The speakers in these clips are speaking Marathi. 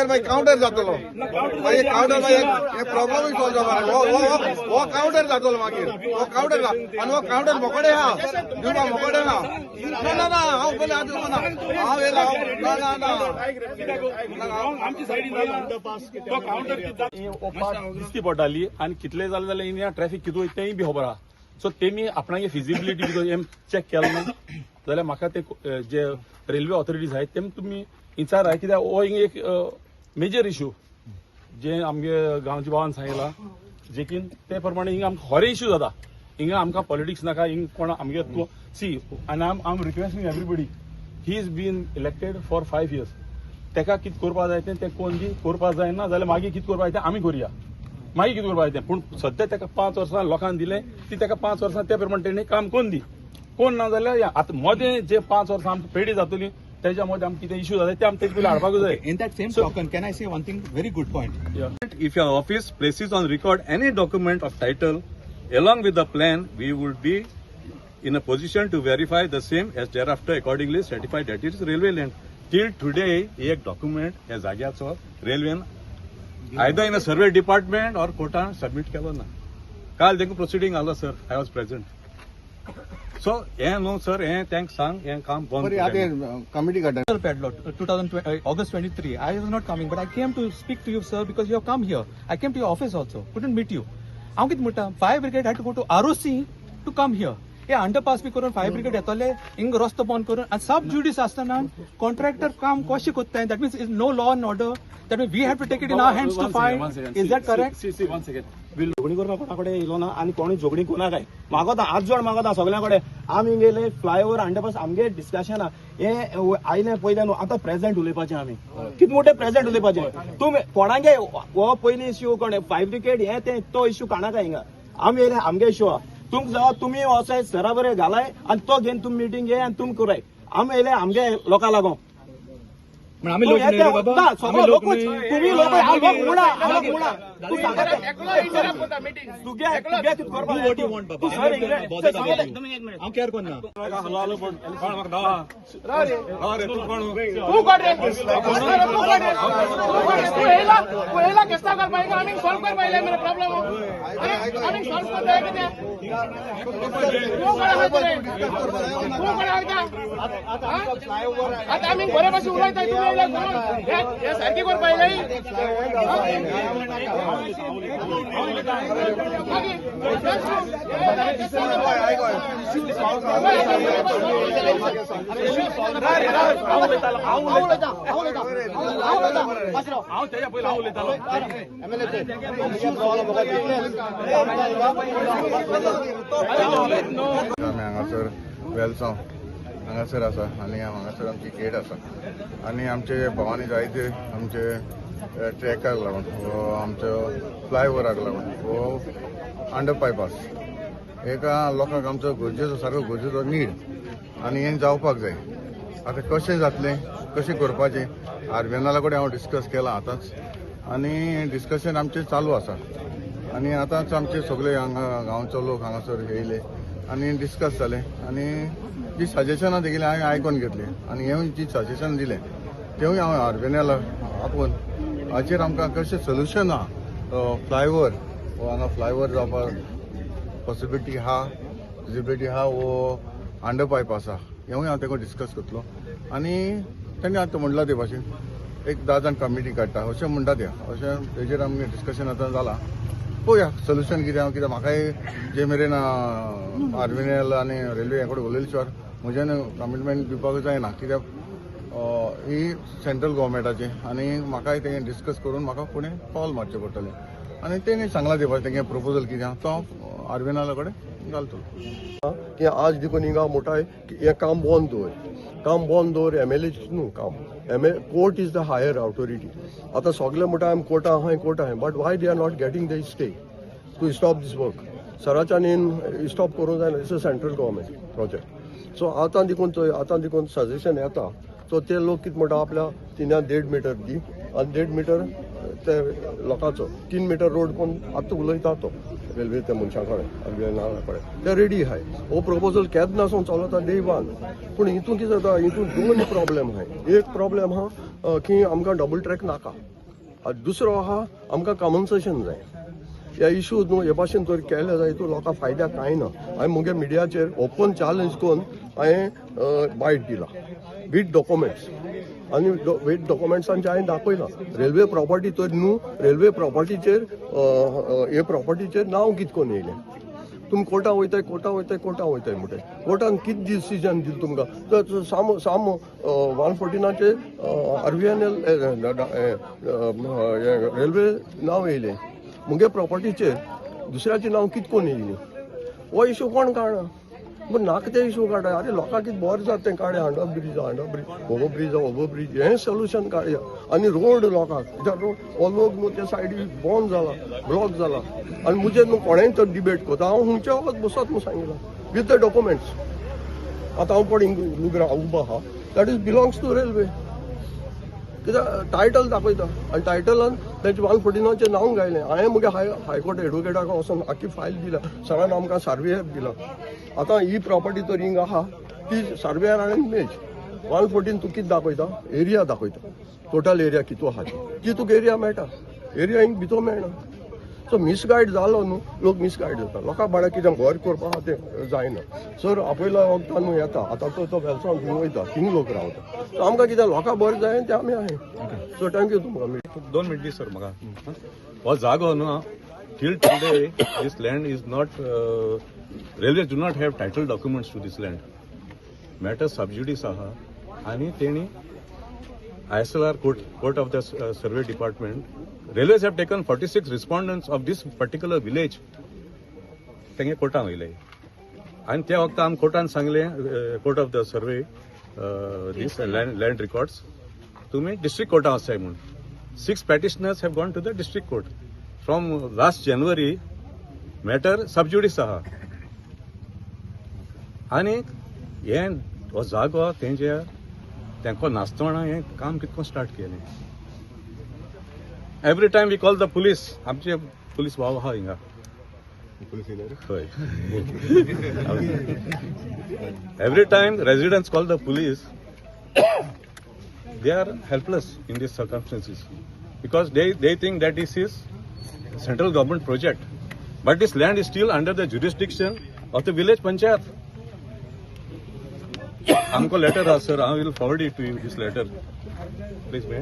पिक्चर मागीर काउंटर जातलो मागीर काउंटर मागीर प्रॉब्लम सॉल्व जावपाक हो काउंटर जातलो मागीर हो काउंटर आनी हो काउंटर मोकळे आहा दिवपा मोकळे ना ना ना हांव पयलीं हांव दिवना हांव येयला ना ना ना आमची सायडीन तो काउंटर दिसती पडटाली आनी कितले जाले जाल्यार इंडिया ट्रॅफिक कितू तेंय बी खबर आहा सो तेमी आपणागे फिजिबिलिटी बिकॉज चेक केलें ना जाल्यार म्हाका ते जे रेल्वे ऑथॉरिटीज आहाय तेम तुमी विचार आहे कित्याक हो हिंगा एक मेजर इश्यू जे आमगे गांवच्या भावान सांगला जेकीन ते प्रमाणे हिंगा आमकां खरे इश्यू जाता हिंगा आमकां पॉलिटिक्स नाका हिंगा कोण आमगे सी आनी I am requesting everybody he is been elected for 5 years तेका कितें करपा जाय तें कोण बी करपा जायना जाल्यार मागीर कितें करपा जाय तें आमी करुया मागीर कितें करपा जाय तें पूण सद्या तेका 5 वर्सां लोकांक दिलें ती तेका 5 वर्सां त्या प्रमाणे तेणें काम कोण दी कोण ना जाल्यार आतां मदें जे 5 वर्सां आमकां पेडी जातली त्याच्या मध्ये आमकां कितें इश्यू जाता ते आमकां तेजे पयलीं हाडपाक जाय. In that same token, can I say one thing? Very good point. Yeah. If your office places on record any document of title along with the plan, we would be in a position to verify the same as thereafter accordingly certified that it is railway land. Till today, एक document ह्या जाग्याचो रेल्वेन either in a survey department or कोर्टान सबमिट केलो ना. काल देखून प्रोसिडींग आलो sir, I was present. So, no sir, thanks sang, काम बंद. कमिटी काडटा Padlock, 2020, August 23. I was not coming, but I came to speak to you, sir, because you have come here. I came to your office also. Couldn't meet you. हांव कितें म्हणटा, fire brigade had to go to ROC to come here. हे अंडरपास बी करून फायर ब्रिगेड येतले हिंग रस्तो बंद करून आणि सब ज्युडिस आसतना कॉन्ट्रॅक्टर काम कशें कोत्ताय that means is no law and order that means we have to take it in our hands to fight is that correct one second झोगडी करपा कोणा कडेन येयलो ना आनी कोणी झोगडी कोणा काय मागोता हात जोड मागोता सगळ्या कडेन आमी गेले फ्लायओव्हर अंडरपास आमगे डिस्कशन हे आयले पयले न्हू आतां प्रेझेंट उलयपाचें आमी कितें मोठे प्रेझेंट उलयपाचें तुमी कोणागे हो पयली इश्यू कोण फायर ब्रिगेड हे ते तो इश्यू काणा काय हिंगा आमी येयले आमगे इश्यू आहा तुम्ही वसाय सरा बरे घालाय आणि तो घेऊन तुम्ही मिटिंग घे आणि तुम्ही कराय आम्ही येले आमगे लोकां लागून आम्ही लोक नाही रे बाबा तुम्ही लोक हांव केअर करना आता आम्ही घरे बसून उलयता हे सारखी करपाक हांव तेच्या पयलीं हांव उलयतालो आमी हांगासर वेलसांव हांगासर आसा आनी हांगासर आमची गेट आसा आनी आमचे भवानी जायते आमचे ट्रॅकाक लागून वो आमचो फ्लायओव्हराक लागून वो अंडरपायपास एका लोकांक आमचो गरजेचो सारको गरजेचो नीड आनी हें जावपाक जाय आतां कशें जातलें कशें करपाचें आरबीएनएला कडेन हांव डिस्कस केलां आतांच आनी डिस्कशन आमचें चालू आसा आनी आतांच आमचे सगळे हांगा गांवचो लोक हांगासर येयले आनी डिस्कस जालें आनी जी सजेशनां दिली हांवें आयकून घेतली आनी हें जी सजेशन दिलें तेवूय हांव आरबीएनएला आपोवन हाचेर आमकां कशें सोल्युशन आहा फ्लायओव्हर वो हांगा फ्लायओव्हर जावपाक पॉसिबिलिटी आहा फिजिबिलिटी आहा वो अंडरपायप आसा हेवूय हांव तेका डिस्कस करतलो आनी तेणी आतां म्हणलां ते भाशेन एक 10 जाण कमिटी काडटा अशें म्हणटा ते अशें तेजेर आमगे डिस्कशन आतां जालां पळोवया सोल्युशन कितें हांव कित्याक म्हाकाय जे मेरेन आरबीएनएल आनी रेल्वे हे कडेन उलयले शिवाय म्हज्यान कमिटमेंट दिवपाक जायना कित्याक ही सेंट्रल गव्हर्मेंटाचें आनी म्हाकाय तें डिस्कस करून म्हाका फुडें कॉल मारचें पडटलें आनी तेणी सांगलां ते भाशेन तेंगे प्रपोजल कितें आहा तो हांव आरबीएनएला कडेन घालतलो कि आज देखो हिंगा मोटा है कि ये काम बंद दवर एमएलए न्हू काम court is the higher authority आता सगळे मोटा कोर्ट आहाय but why they are not getting the stay to stop this work सराच्या नीन स्टॉप करूंक जायना it's a central government project so आतां देखून सजेशन येता सो ते लोक कितें म्हणटा आपल्या 3.5 मीटर दी आनी 1.5 मीटर ते लोकांचो 3 मीटर रोड कोण आतां उलयता तो रेल्वे त्या मनशा कडेन नाल्या कडेन ते रेडी आहाय हो प्रपोजल केन्नासून चलता डे वन पूण हितून कितें जाता हितून दोन प्रॉब्लेम आहाय एक प्रॉब्लेम आहा की आमकां डबल ट्रॅक नाका दुसरो आहा आमकां कॉम्पन्सेशन जाय ह्या इश्यूज न्हू हे भाशेन तर केले जाय हितून लोकांक फायद्याक कांय ना हांवें मुगे मिडियाचेर ओपन चॅलेंज करून हांवें बायट दिला विथ डॉक्युमेंट्स आनी विथ डॉक्युमेंट्सांचे हांवें दाखयलां रेल्वे प्रॉपर्टी तर न्हू रेल्वे प्रॉपर्टीचेर हे प्रॉपर्टीचेर नांव कितें करून येयलें तुमी कोर्टां वयताय म्हणटाय कोर्टान कितें डिसिजन दिलें तुमकां तर साम 114चेर RVNL रेल्वे नांव येयलें मुगे प्रॉपर्टीचेर दुसऱ्याचें नांव कितें करून येयलें हो इशू कोण काडना पूण नाका ते इशू काडा अरे लोकांक कितें बरें जाता तें काडया अंडर ब्रीज ओवर हें सोल्युशन काडया आनी रोड लोकांक कित्याक हो लोक न्हू ते सायडीक बंद जाला ब्लॉक जाला आनी मुजेर न्हू कोणेंय तर डिबेट करता हांव हुंचे वगत बसत म्हणून सांगितलां विथ द डॉक्युमेंट्स आतां हांव पळय हिंगा उबो आहा that is belongs to railway कित्याक टायटल दाखयता आनी टायटलान तेंचे 114चें नांव घायलें हांवें मुगे हायकोर्ट एडवोकेटाक वचून आख्खी फायल दिला सगळ्यान आमकां सर्वेयर दिला आतां ही प्रॉपर्टी तर हिंग आहा ती सर्वेयरान इमेज 114 तूं कितें दाखयता एरिया दाखयता टोटल एरिया कितू आहा ती तुका एरिया मेळटा एरिया हिंग भितर मेळना सो मिसगायड जालो न्हू लोक मिसगायड जाता लोकांक बाळा कितें घर करपा आहा तें जायना सर आपयल्या वखदान न्हू येता आतां तो वेलसांव थिंग वयता थिंग लोक रावता सो आमकां कितें लोकांक बरें जाय तें आमी आहाय सो थँक्यू तुमकां 2 मिनट दी सर म्हाका हो जागो न्हू till today this land is not railway do not have title documents to this land matter sub judice आहा आनी तेणी ISLR court of the survey department railways have taken 46 respondents of this particular village तेंगे कोर्टान वयले आनी त्या वखदां आमी कोर्टान सांगलें कोर्ट ऑफ द सर्वे दीस लँड रिकॉर्ड्स तुमी डिस्ट्रिक्ट कोर्टान वचताय म्हूण 6 petitioners have gone to the district court from last January matter subjudice आहा आनी हे हो जागो तेंचे तेंको नासतना हें काम कितको स्टार्ट केलें every time we call the police आमचे पुलीस भाव आहा हिंगा हय every time residents call the police they are helpless in these circumstances because they think that this is central government project but this land is still under the jurisdiction of the village panchayat हमको लेटर आ sir I will forward it to you this letter please मैं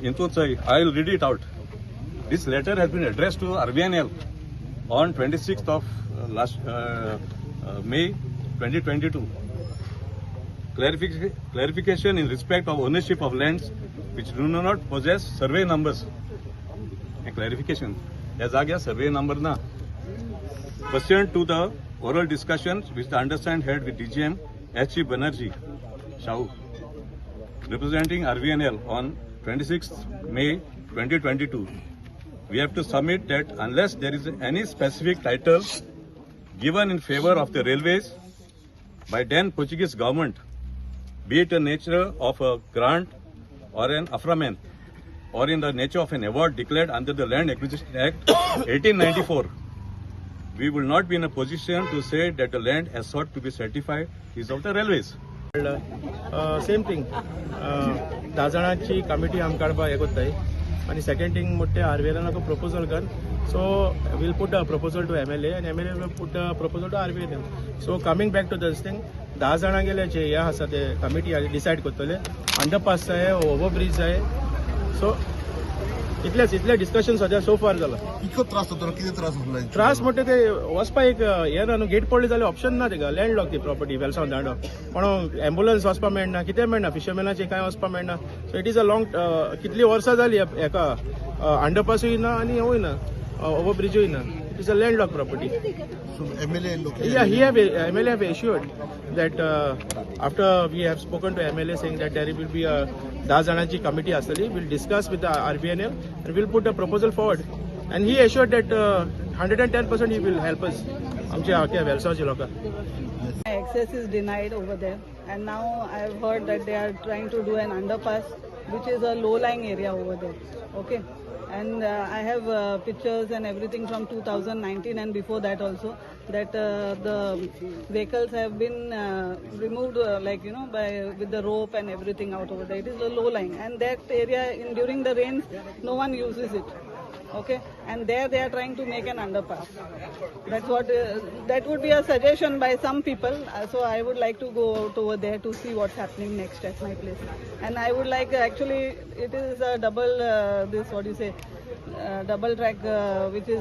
इंतूच I will read it out this letter has been addressed to RVNL on 26th of May 2022 clarification in respect of ownership of lands which do not possess survey numbers clarification या जाग्यार survey number ना pursuant to the oral discussions which the undersigned had with DGM H.E. Banerjee Shahu representing RVNL on 26th May 2022 we have to submit that unless there is any specific title given in favor of the railways by then Portuguese government be it in nature of a grant or an affirmation or in the nature of an award declared under the Land Acquisition Act 1894 we will not be in a position to say that the land as sought to be certified is of the railways. Same thing 10 जाणांची कमिटी आमकां काडपाक हें कोत्ताय आनी सेकेंड थिंग म्हणटा RVNL प्रपोजल कर so will put a proposal to MLA आनी MLA will put a proposal to RVNL. So coming back to this thing 10 जाणां गेले जे हे आसा ते कमिटी डिसायड करतले अंडरपास जाय ओवरब्रिज जाय सो इतले डिस्कशन सद्या सो फार जाला कितको त्रास जाता कितें त्रास जातलो त्रास म्हणटा ते वचपा एक हे ना न्हू गेट पडली जाल्यार ऑप्शन ना तेका लँड लॉक ती प्रॉपर्टी वेलसावन दांडो कोण एम्बुलन्स वचपा मेळना कितें मेळना फिशरमॅनाचे कांय वचपा मेळना so it is a long कितली वर्सां जाली हेका अंडरपासूय ना आनी हेवूय ना ओवरब्रिजूय ना it is a land lock property MLA have assured that after we have spoken to MLA saying that there will be a 10 janachi committee asali we'll discuss with the RVNL and we'll put a proposal forward and he assured that 110% he will help us amche akhya velsawachi loka access is denied over there and now I have heard that they are trying to do an underpass which is a low lying area over there okay And I have pictures and everything from 2019 and before that also, that the vehicles have been removed with the rope and everything out over there. It is a low lying, and that area during the rains no one uses it. Okay, and there they are trying to make an underpass. That's what that would be a suggestion by some people. So I would like to go out over there to see what's happening next at my place. And I would like actually it is a double double track, which is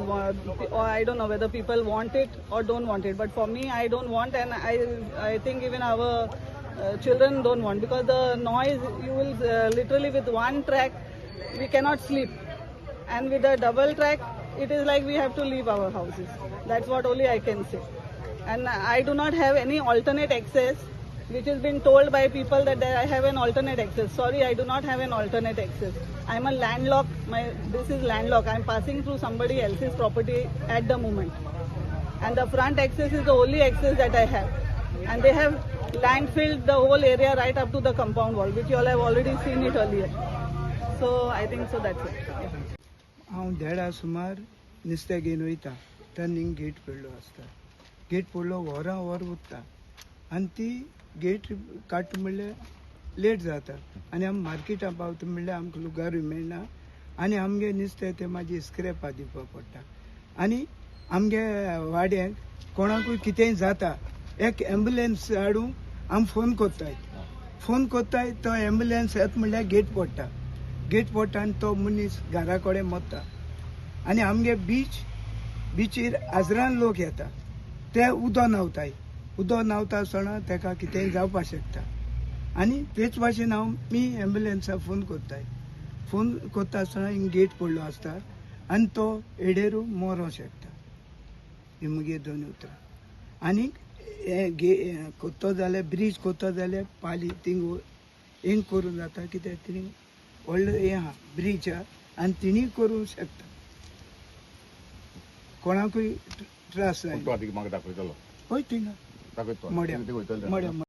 or I don't know whether people want it or don't want it. But for me, I don't want, and I think even our children don't want, because the noise you will literally with one track we cannot sleep. And with a double track, it is like we have to leave our houses. That's what only I can say. And I do not have any alternate access, which has been told by people that I have an alternate access. Sorry, I do not have an alternate access. I'm a landlocked. This is landlocked. I'm passing through somebody else's property at the moment. And the front access is the only access that I have. And they have landfilled the whole area right up to the compound wall, which you all have already seen it earlier. So I think so that's it. Yeah. हांव देडा सुमार नुस्तें घेवन वयता टर्निंग गेट पडलो आसता. गेट पडलो वरां वर उरता आनी ती गेट काडटा म्हणल्यार लेट जाता आनी आमी मार्केटां पावता म्हणल्यार आमकां लुगारूय मेळना आनी आमगे नुस्तें तें मागीर स्क्रॅपाक दिवपा पडटा. आनी आमगे वाड्याक कोणाकूय कितेंय जाता एक एम्बुलन्स हाडून आमी फोन कोत्ताय तो एम्बुलन्स येता म्हणल्यार गेट पडटा आनी तो मनीस घरा कडेन मरता. आनी आमगे बिचीर हजारान लोक येता, ते उदक न्हांवता आसतना तेका कितेंय जावपाक शकता. आनी तेच भाशेन मी एम्बुलन्साक फोन कोत्ता आसतना हिंग गेट पडलो आसता आनी तो एडेरू मरोंक शकता. ही मुगे दोन उतरां. आनी कोत्तो जाल्यार ब्रिज कोत्तो जाल्यार पाली थिंग हें करूं जाता, कित्याक थिंग व्हडलो हें आहा ब्रिज आहा आनी तिणी करूं शकता, कोणाकूय त्रास जायना. म्हाका दाखयतलो हय थिंगा दाखयतो मड्या